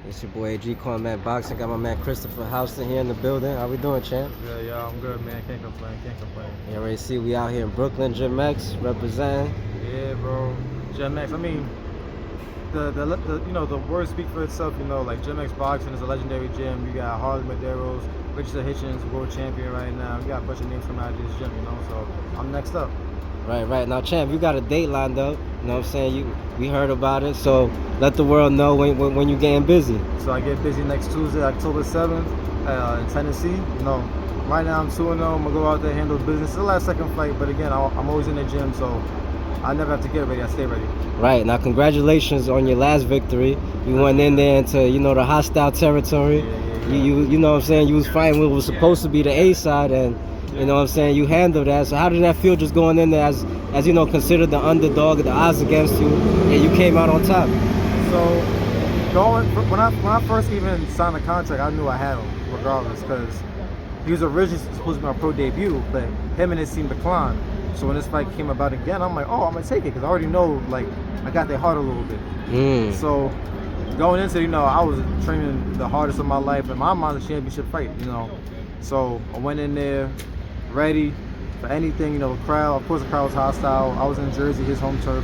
It's your boy AG calling Matt Boxing. Got my man Christopher Houston here in the building. How we doing, champ? Yeah, I'm good, man. Can't complain. You already see we out here in Brooklyn, Gym X, representing. Yeah, bro. Gym X. I mean, the words speak for itself. Like Gym X Boxing is a legendary gym. You got Harley Medeiros, Richardson Hitchins, world champion right now. You got a bunch of names coming out of this gym. So I'm next up. Right. Now, champ, you got a date lined up. You know what I'm saying? We heard about it, so let the world know when you getting busy. So I get busy next Tuesday, October 7th, in Tennessee. Right now I'm 2-0. I'm gonna go out there, handle business. It's the last second fight, but again, I'm always in the gym, so I never have to get ready. I stay ready. Right. Now, congratulations on your last victory. You went in there into the hostile territory. Yeah. You know what I'm saying? You was fighting what was supposed to be the A side, and you know what I'm saying, you handled that. So how did that feel, just going in there as considered the underdog, the odds against you, and you came out on top? So when I first even signed the contract, I knew I had him regardless, because he was originally supposed to be my pro debut, but him and his team declined. So when this fight came about again, I'm like, oh, I'm gonna take it, because I already know, like, I got their heart a little bit. So going into I was training the hardest of my life, and my mind, a championship fight. So I went in there ready for anything. The crowd, of course, the crowd was hostile. I was in Jersey, his home turf.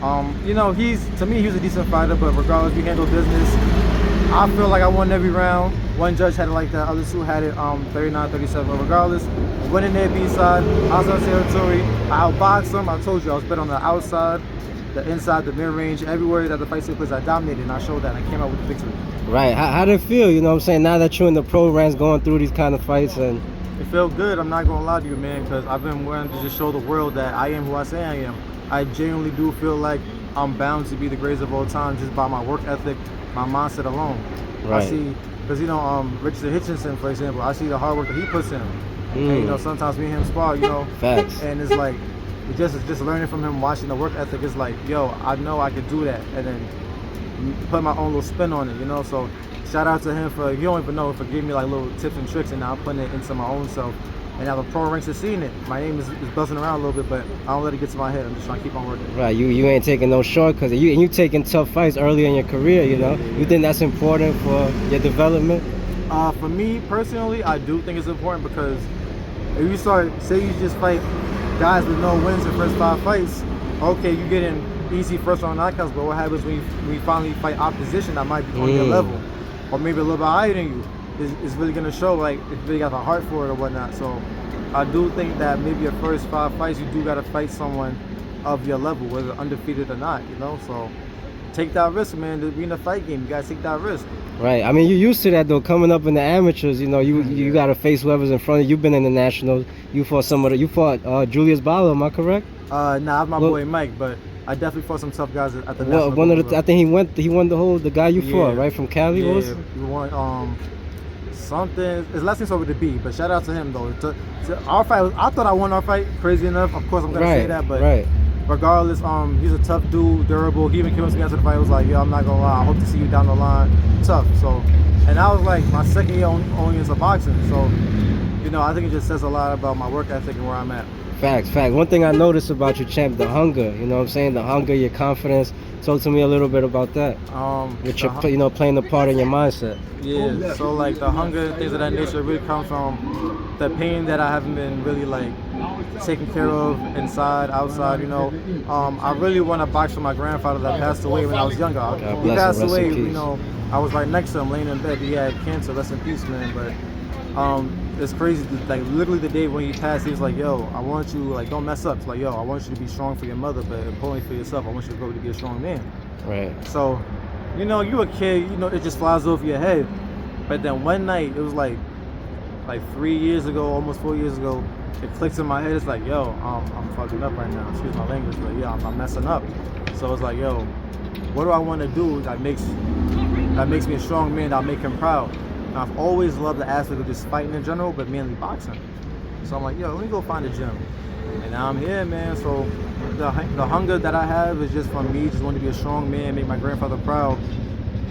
To me, he was a decent fighter, but regardless, we handled business. I feel like I won every round. One judge had it like that, other two had it 39-37. But regardless, I went in there B-side, outside territory. I outboxed him. I told you I was better on the outside, the inside, the mid-range, everywhere that the fight took place. I dominated, and I showed that, and I came out with the victory. Right. How did it feel? You know what I'm saying? Now that you're in the pro ranks, going through these kind of fights, and it felt good. I'm not gonna lie to you, man, because I've been wanting to just show the world that I am who I say I am. I genuinely do feel like I'm bound to be the greatest of all time just by my work ethic, my mindset alone. Right. I see, because Richardson Hitchins, for example, I see the hard work that he puts in. And sometimes me and him spar, Facts. And it's like just learning from him, watching the work ethic. It's like, yo, I know I could do that, and then put my own little spin on it. So shout out to him for, you don't even know, for giving me like little tips and tricks, and now I'm putting it into my own self. And now the pro ranks are seeing it. My name is buzzing around a little bit, but I don't let it get to my head. I'm just trying to keep on working. Right, you ain't taking no shortcuts. You taking tough fights early in your career, You think that's important for your development? For me personally, I do think it's important, because if you say you just fight guys with no wins in the first 5 fights, okay, you get in easy first round knockouts, but what happens when you finally fight opposition that might be on your level, or maybe a little bit higher than you? Is really going to show, like, if you really got the heart for it or whatnot. So I do think that maybe your first 5 fights, you do got to fight someone of your level, whether undefeated or not, So take that risk, man. To be in a fight game, you got to take that risk. Right. I mean, you're used to that, though. Coming up in the amateurs, you got to face whoever's in front of you. You've been in the nationals. You fought Julius Barlow, am I correct? Nah, that's my boy Mike, but I definitely fought some tough guys at the national. I think he won the guy you fought, right, from Cali. Yeah, what was it? He won something. His last name's over the B, but shout out to him though. Our fight, I thought I won our fight. Crazy enough, of course I'm gonna say that, but regardless, he's a tough dude, durable. He even came up to me after the fight. I was like, yo, I'm not gonna lie, I hope to see you down the line. Tough. So, and I was like my second year only into boxing, so I think it just says a lot about my work ethic and where I'm at. Facts. One thing I noticed about you, champ, the hunger. You know what I'm saying? The hunger, your confidence. Talk to me a little bit about that. Which you're playing a part in your mindset. Yeah. So like the hunger, things of that nature, really come from the pain that I haven't been really like taken care of inside, outside. I really want to box with my grandfather that passed away when I was younger. He passed away. I was right next to him, laying in bed. He had cancer. Rest in peace, man. But it's crazy. Like literally the day when he passed, he was like, "Yo, I want you don't mess up." It's like, "Yo, I want you to be strong for your mother, but importantly for yourself, I want you to grow to be a strong man." Right. So, you a kid, it just flies over your head. But then one night, it was like 3 years ago, almost 4 years ago, it clicks in my head. It's like, "Yo, I'm fucking up right now. Excuse my language, but yeah, I'm messing up." So it's like, "Yo, what do I want to do that makes me a strong man? That'll make him proud." And I've always loved the aspect of just fighting in general, but mainly boxing. So I'm like, yo, let me go find a gym. And now I'm here, man. So the hunger that I have is just from me, just wanting to be a strong man, make my grandfather proud,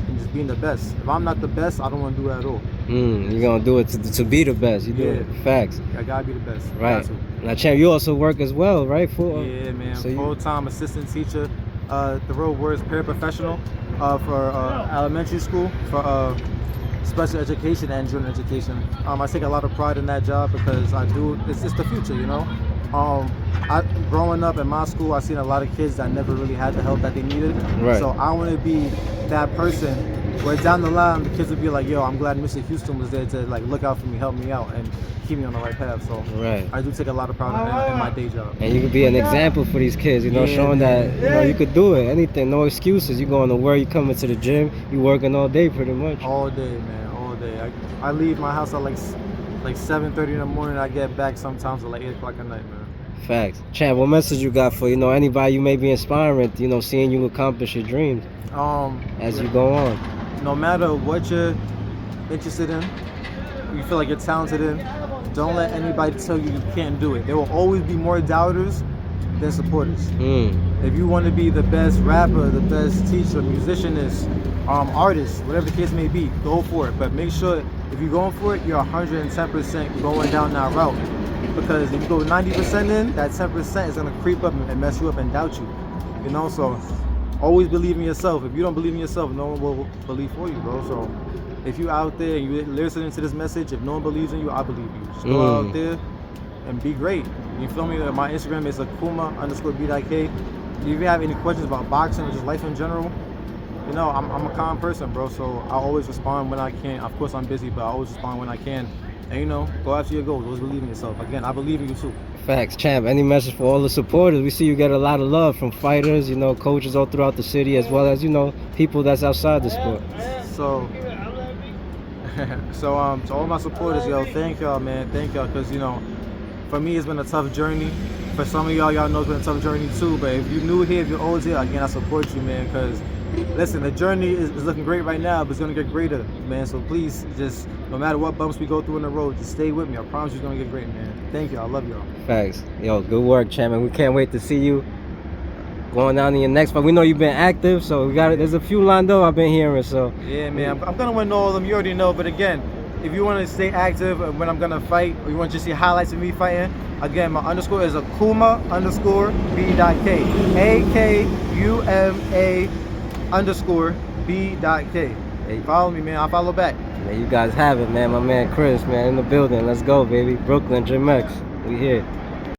and just being the best. If I'm not the best, I don't want to do it at all. You're going to do it to be the best. You do it. Facts. I got to be the best. Right. Now, champ, you also work as well, right? Yeah, man. So full-time assistant teacher. The real word is paraprofessional. for elementary school for special education and junior education. I take a lot of pride in that job because I do. It's the future, you know. Growing up in my school, I seen a lot of kids that never really had the help that they needed. Right. So I want to be that person where down the line the kids would be like, "Yo, I'm glad Mr. Houston was there to like look out for me, help me out, and keep me on the right path." So Right. I do take a lot of pride in my day job. And you could be an example for these kids, you know, Yeah, showing man. that, you know, you could do it. Anything, no excuses. You going to work, you coming to the gym, you working all day pretty much. All day, man, all day. I leave my house at like 7:30 in the morning. I get back sometimes at like 8 o'clock at night, man. Facts. Champ, what message you got for, you know, anybody you may be inspiring, you know, seeing you accomplish your dreams as you go on? No matter what you're interested in, you feel like you're talented in, don't let anybody tell you you can't do it. There will always be more doubters than supporters. If you want to be the best rapper, the best teacher, musicianist, artist, whatever the case may be, go for it. But make sure if you're going for it, you're 110% going down that route. Because if you go 90% in, that 10% is gonna creep up and mess you up and doubt you. You know, so always believe in yourself. If you don't believe in yourself, no one will believe for you, bro. So if you out there and you're listening to this message, if no one believes in you, I believe you. Just go out there and be great. You feel me? My Instagram is akuma_bdik. If you have any questions about boxing or just life in general, you know, I'm a calm person, bro. So I always respond when I can. Of course, I'm busy, but I always respond when I can. And you know, go after your goals. Always believe in yourself. Again, I believe in you too. Facts. Champ, any message for all the supporters? We see you get a lot of love from fighters, you know, coaches all throughout the city, as well as, you know, people that's outside the sport. So, to all my supporters, yo, thank y'all, man. Thank y'all, because, you know, for me, it's been a tough journey. For some of y'all know it's been a tough journey too. But if you're new here, if you're old here, again, I support you, man, because listen, the journey is looking great right now, but it's gonna get greater, man. So please, just no matter what bumps we go through on the road, just stay with me. I promise you, it's gonna get great, man. Thank you. I love y'all. Facts. Yo, good work, champ, and we can't wait to see you going down in your next fight. We know you've been active, so we got it. There's a few lined up I've been hearing, so yeah, man. I'm gonna win all of them. You already know, but again, if you want to stay active when I'm gonna fight, or you want to just see highlights of me fighting, again, my underscore is akuma_b.k. AKUMA_b.k. Hey, follow me, man. I'll follow back. man, you guys have it, man. My man Chris, man, in the building. Let's go, baby. Brooklyn, Gym X. We here.